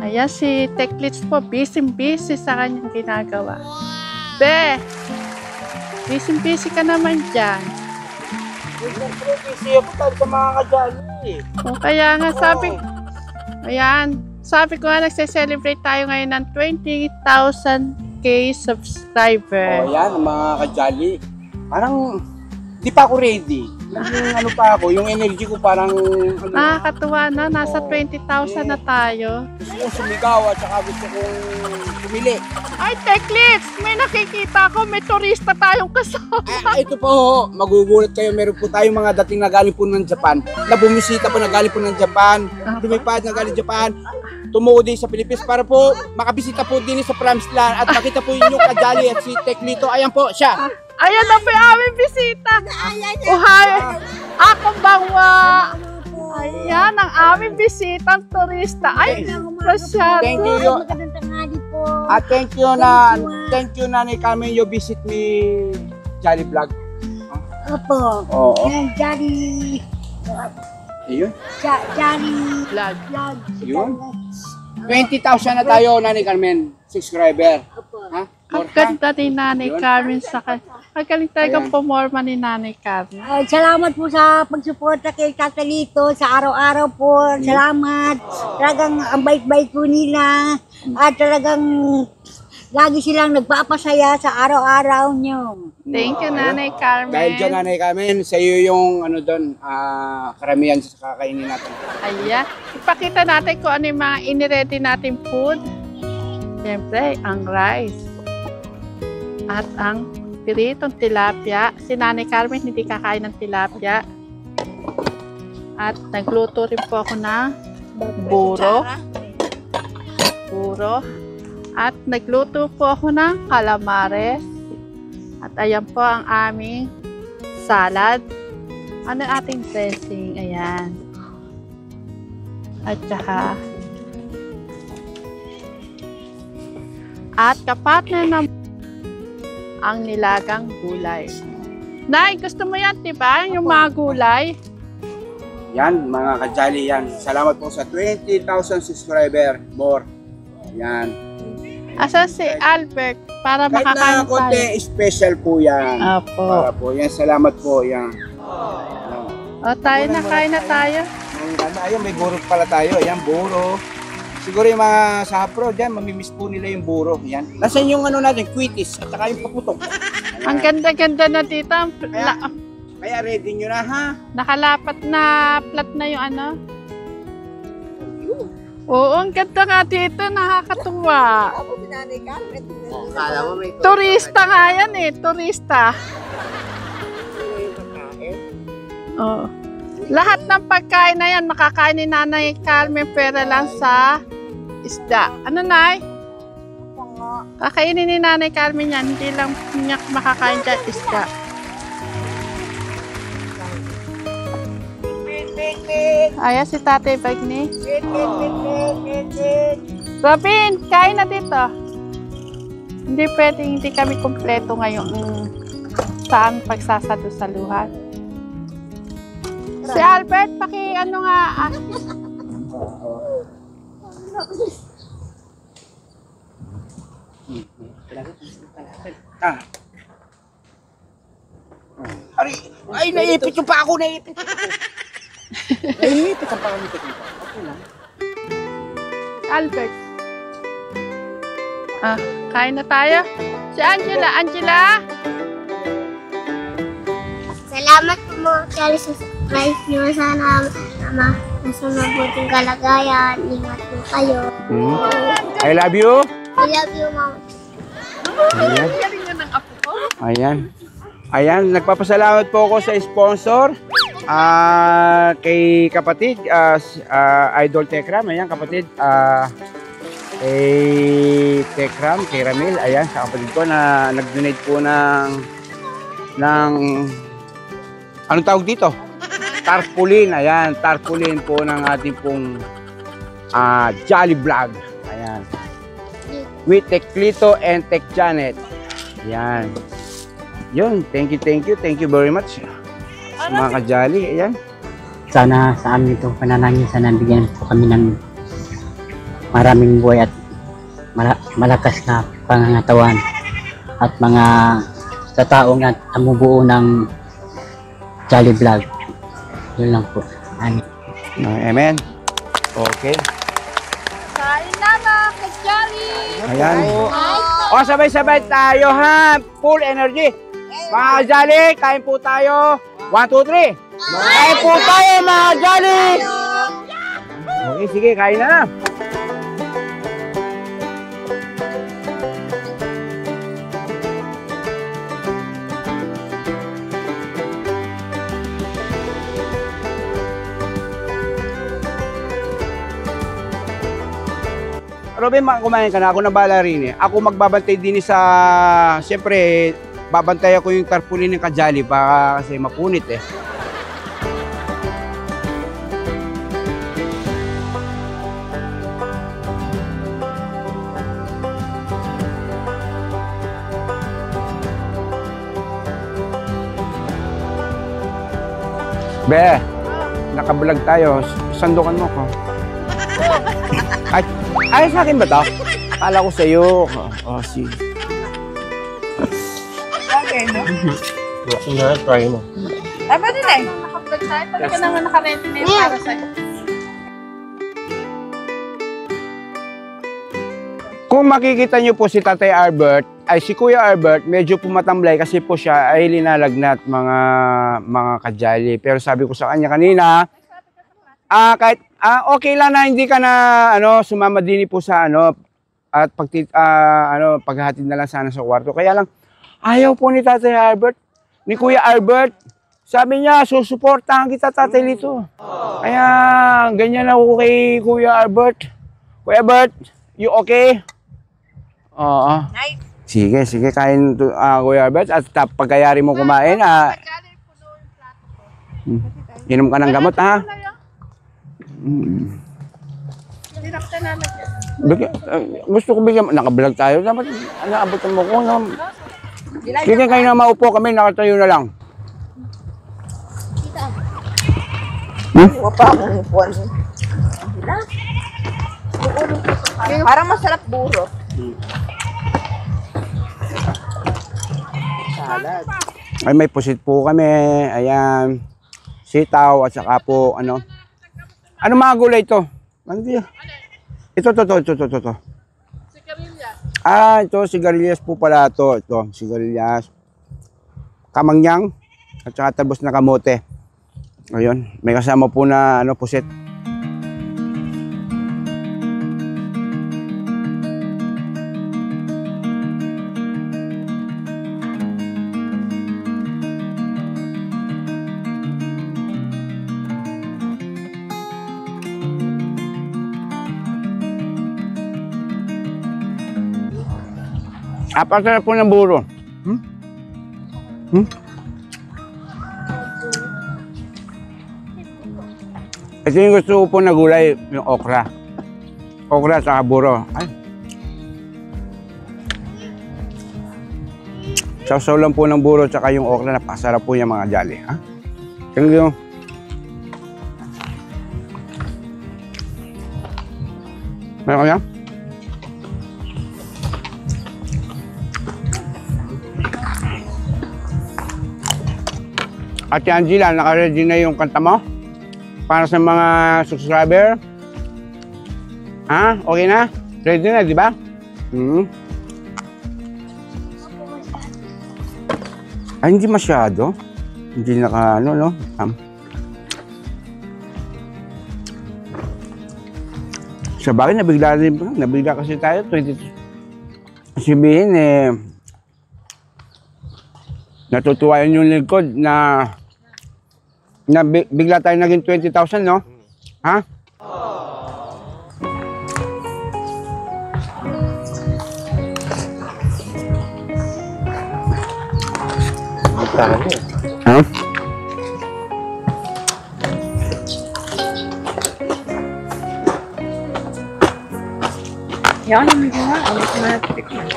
Ayan, si Techlits po, busy sa kanyang ginagawa. Be, busy ka naman dyan. Busy ako tayo sa mga kajali. O kaya nga sabi ko nga nagse-celebrate tayo ngayon ng 20,000k subscribers. Yan, mga kajali. Parang, di pa ako ready. Ano pa ako, yung energy ko parang... Nakakatuwa na, nasa 20,000 na tayo. Gusto kong sumigaw at saka gusto kong pumili. Ay, Techlits! May nakikita ko, may turista tayong kasama. Ito po, magugulat kayo. Meron po tayong mga dating na galing po ng Japan. Na bumisita po na galing po ng Japan. Lumipad na galing Japan. Tumuo din sa Pilipinas para po makabisita po din sa Promised Land at makita po yung kajali at si Techlito. Ayan po siya. Ayan na po yung aming bisita. Uhay! Akong bangwa! Ayan ang aming bisitang turista. Ay, masyado. Thank you. Magandang tanghali po. At thank you na ni Carmen, you visit me Jolly Vlog. Opo. Oo. Yan, Jolly. Ayun. Jolly Vlog. Vlog. Yun. 20,000 na tayo, Nani Carmen, subscriber. Opo. Ha? Ang ganda ni Nanay Carmen sa kanya. Ang galing talagang pumorma ni Nanay Carmen. Salamat po sa pagsuporta kay Catalito sa araw-araw po. Salamat. Talagang ang bait-bait po nila. At talagang lagi silang nagpapasaya sa araw-araw nyo. Thank you, Nanay Carmen. Dahil dyan, Nanay Carmen, sa iyo yung karamihan sa kakainin natin. Ayan. Ipakita natin kung ano yung mga iniready natin food. Siyempre, ang rice. At ang piritong tilapia. Si Nanay Carmen hindi kakain ng tilapia. At nagluto rin po ako ng buro. At nagluto po ako ng calamares. At ayan po ang aming salad. Ano ating dressing? Ayan. At saka kapatner ng ang nilagang gulay. Nay, gusto mo yan, diba? Yung mga gulay. Yan, mga kajali yan. Salamat po sa 20,000 subscriber. More. Yan. Asa si Albert para Kahit makakain na konti, tayo. special po yan. Opo. Para po yan. Salamat po. Yan. O, tayo na, kain na tayo. Ayun, may buro pala tayo. Ayan, buro. Siguro yung mga sapro dyan, mamimiss po nila yung buro. Yan. Nasaan yung natin, quitis at saka yung paputok. Ang ganda-ganda na dito. Kaya ready nyo na, ha? Nakalapat na plat na yung ano. Oo, ang ganda nga dito. Nakakatuwa. Turista nga yan eh. Turista. Oo. Lahat ng pagkain na yan, makakain ni Nanay Carmen, pera lang sa isda. Ano, Nay? Kakainin ni Nanay Carmen yan, hindi lang niya makakain dyan isda. Ayan si Tatay Bagni. Robin, kain na dito. Hindi pwedeng hindi kami kompleto ngayon saan pagsasalusaluhan. Si Albert, ano nga. Ay, naipit yung pa ako, naipit. Naipit ang pangamit ko. Okay lang. Albert. Kain na tayo. Si Angela. Salamat po mga kali sa surprise nyo. Sana nasa mabuting kalagayan. Ingat po kayo. I love you. I love you, Mom. Ayan. Ayan, nagpapasalamat po ako sa sponsor. Kay kapatid, Idol Tekram. Ayan, kapatid. Kay Tekram, kay Ramil. Ayan, sa kapatid ko na nag-donate po ng anong tawag dito? Tarpaulin. Ayan, tarpaulin po ng ating pong Jolly Vlog. Ayan. With Techlito and Tech Janet. Ayan. Yun, thank you very much. Sa mga kajali, ayan. Sana sa amin itong panalangin, sana bigyan po kami ng maraming buhay at malakas na pangangatawan at mga tataong at amubuo ng Jolly Vlog. Yun lang po. Amen. Amen. Okay. Kain na mga ka-Jolly! Ayan. O, sabay-sabay tayo ha. Full energy. Mga Jolly, kain po tayo. 1, 2, 3. Kain po tayo mga Jolly! Okay, sige, kain na. Robin, kumain ka na. Ako na bahala rin eh. Ako magbabantay din sa... Siyempre, babantay ako yung tarpaulin ng ka-Jolly baka kasi mapunit eh. Be, nakablog tayo. Sandukan mo ko. Ay, sa akin ba to? Kala ko sa'yo. Oh, sige. Okay, no? Try mo. Ay, pwede na eh. Nakablog tayo. Talaga naman nakaredy na yun para sa'yo. Kung makikita niyo po si Tatay Albert, ay si Kuya Albert, medyo pumatamblay kasi po siya ay linalagnat mga ka-Jolly. Pero sabi ko sa kanya kanina, kahit okay lang na hindi ka na sumama din po sa at paghahatid na lang sana sa kwarto. Kaya lang ayaw po ni Tatay Albert, ni Kuya Albert. Sabi niya, susuportahan kita Tatay Lito. Kaya ganyan ako kay Kuya Albert. Kuya Albert, you okay? Oo. Sige, kain Kuya Albert. At pagkayari mo kumain, inom ka ng gamot, ha? Gusto ko bigyan, nakablog tayo. Dapat naabutan mo ko. Sige, kayo na maupo kami, nakatayo na lang. Pa akong upuan. Parang masarap buro. Salad. Ay, may pusit po kami. Ayan. Sitaw at saka po, ano mga gulay ito? Ito. Sigarilyas. Ito, sigarilyas po pala ito. Ito, sigarilyas. Kamangyang at saka talbos na kamote. Ayun, may kasama po na pusit. Apasarap po ng buro. Ito yung gusto ko po na gulay, yung okra. Okra at buro. Ay. Sausaw lang po ng buro at yung okra, napasarap po yung mga Jolly. Ha? Thank you. Meron ka yan? Ate Angela, naka-ready na yung kanta mo? Para sa mga subscriber? Ha? Okay na? Ready na, di ba? Ay, hindi masyado. Hindi naka, no? Sa bagay, nabigla kasi tayo. 22. Sabihin, natutuwa yung lingkod na bigla tayo naging 20,000, no? Ha? Ha? Yan, hindi nga. Ano ko na tikman?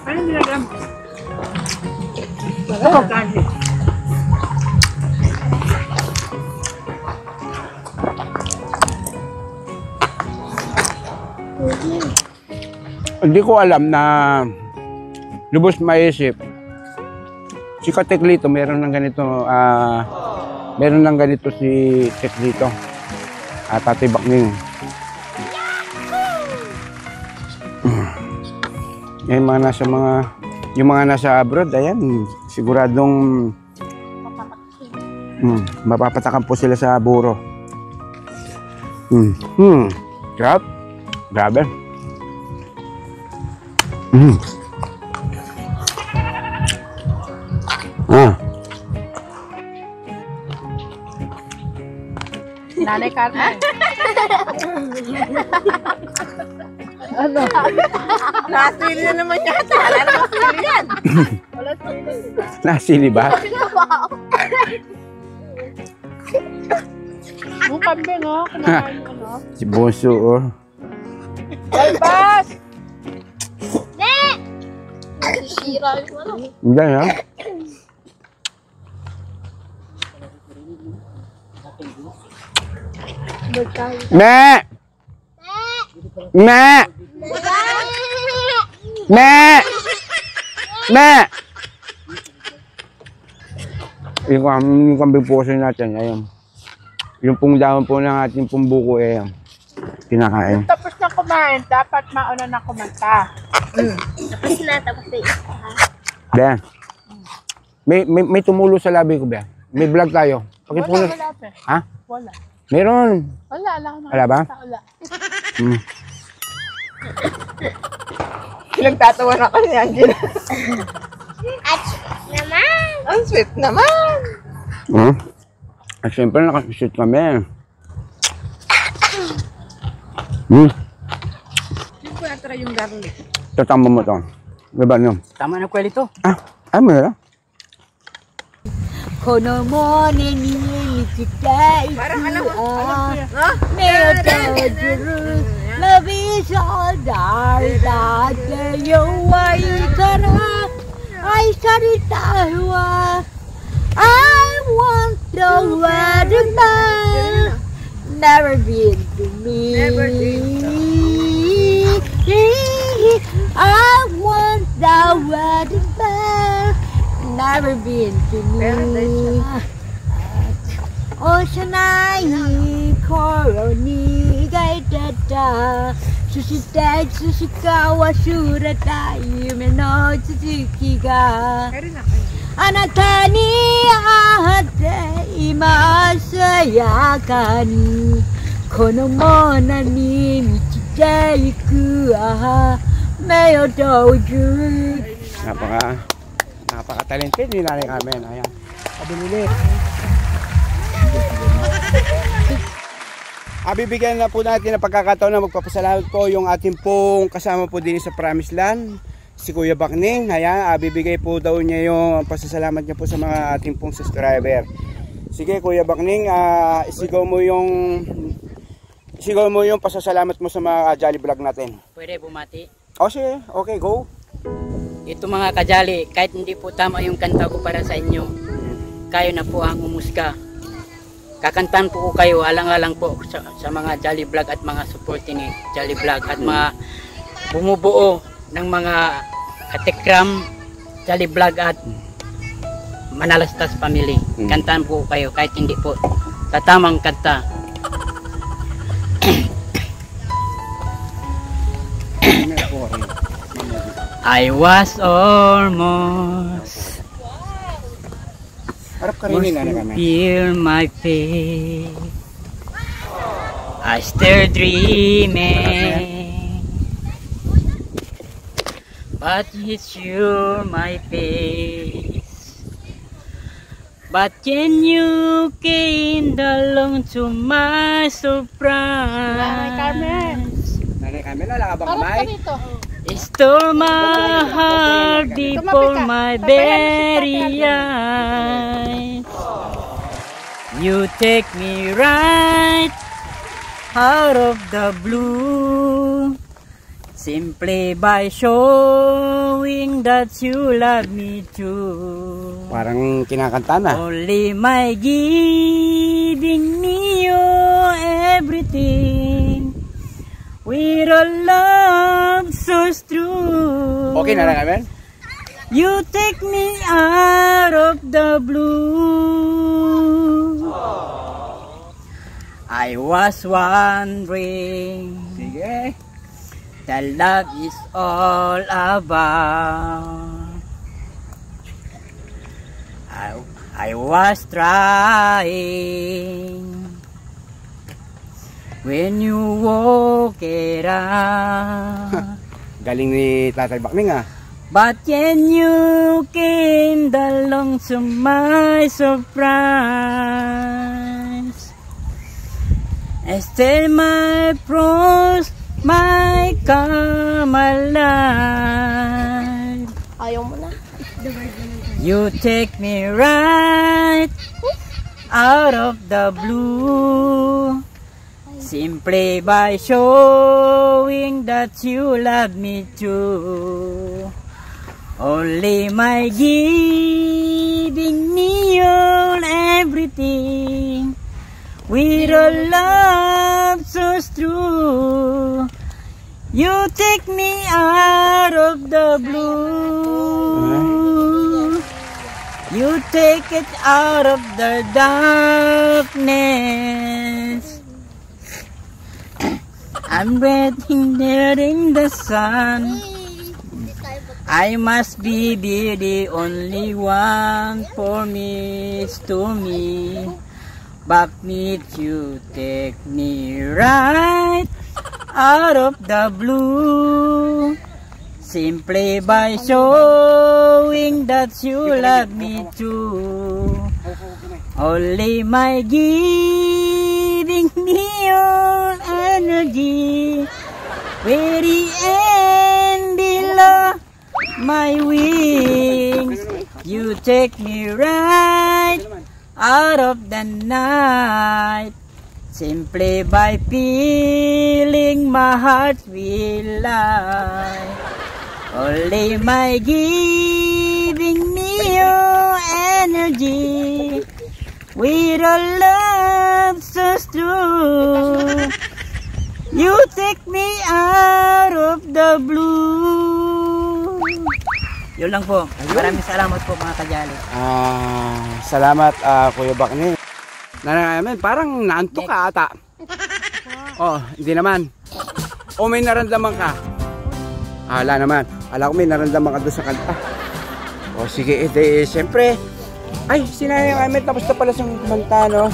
Ano nilagam? Hindi ko alam na lubos maisip. Si Kateklito, meron ng ganito si Teklito. Tatay Bakning. Yung mga nasa abroad, ayan, siguradong mapapatakan po sila sa buro. Grabe. Nanay Carmen. Nasili na naman yata. Wala naman sili yan. Nasili ba? Yung kambing, oh. Kumakain ko, no? Si Bonso, oh. Albas! Sira yung ano. Hindi, ha? Me! Me! Me! Me! Yung kambing puso natin, ayun. Yung pong dahon po ng ating pong buko, ayun. Kinakain. Tapos na kumain, dapat mauna na kumanta. Tapos na isa. Ben. May tumulo sa labi ko, Ben. May vlog tayo. Pakipulo. Wala, pe. Ha? Wala. Meron. Wala. Wala ba? Wala. Pinagtatawa na kasi Angela. At naman. Ang sweet naman. At syempre nakashoot kami. Hindi ko natry yung garlic. Tatama mo to. Diba nyo? Tama na kwelito. Meron. この胸に満ちたい Parang alam mo. Love is all dark だって弱いから愛されたいわ I want the wedding band Never been to me I want the wedding band Never been to me 幼い頃に描いてたそしていつしか忘れた夢の続きがあなたに会って今さやかにこの胸に満ちていく目を閉じる Napaka-talented ni Nanay Carmen. Ayan. Pabilili. Bibigyan na po natin ng pagkakataon na magpapasalamat po yung ating pong kasama po din sa Promised Land, si Kuya Bakning. Ayan, bibigay po daw niya yung pasasalamat niya po sa mga ating pong subscriber. Sige Kuya Bakning, isigaw mo yung pasasalamat mo sa mga Jolly Vlog natin. Pwede bumati. Sige, okay, go. Ito mga kajali, kahit hindi po tama yung kanta ko para sa inyo, kayo na po ang umusga. Kakantan po ko kayo, alang-alang po sa mga Jolly Vlog at mga supporting ni Jolly Vlog at mga bumubuo ng mga katikram, Jolly Vlog at Manalastas Family. Kantan po kayo kahit hindi po sa tamang kanta. I was almost feel my fate. I still dreaming, but it's you my face. But can you came along to my surprise? Nanay Carmen, wala ka bang kamay? Stole my heart before my very eyes. You take me right out of the blue. Simply by showing that you love me too. Parang kinakanta na. Only my giving me your everything. With a love so true. Okay na lang, Amen? You take me out of the blue. I was wondering Sige. that love is all about. I was trying when you walk it out. Galing ni Tatay Bakning ah. But when you came along to my surprise, I still my pros, my come alive. Ayaw mo na. You take me right out of the blue, simply by showing that you love me too. Only my giving me all everything, with a love so true. You take me out of the blue. You take it out of the darkness. I'm waiting there in the sun. I must be the only one for me to me. But need you take me right out of the blue, simply by showing that you love me too. Only my giving me your energy, where the end below my wings. You take me right out of the night, simply by feeling my heart will lie. Only my giving me your energy, with a love so true. You take me out of the blue. Yun lang po. Maraming salamat po mga kajali. Salamat Kuya Bakning. Nanay Amen, parang naantok ka ata. Oh, hindi naman. O may naramdaman ka? Wala naman. Ala ko may naramdaman ka doon sa kanta. O sige, siyempre. Ay, si Nanay Amen tapos na pala siyang kumanta, no?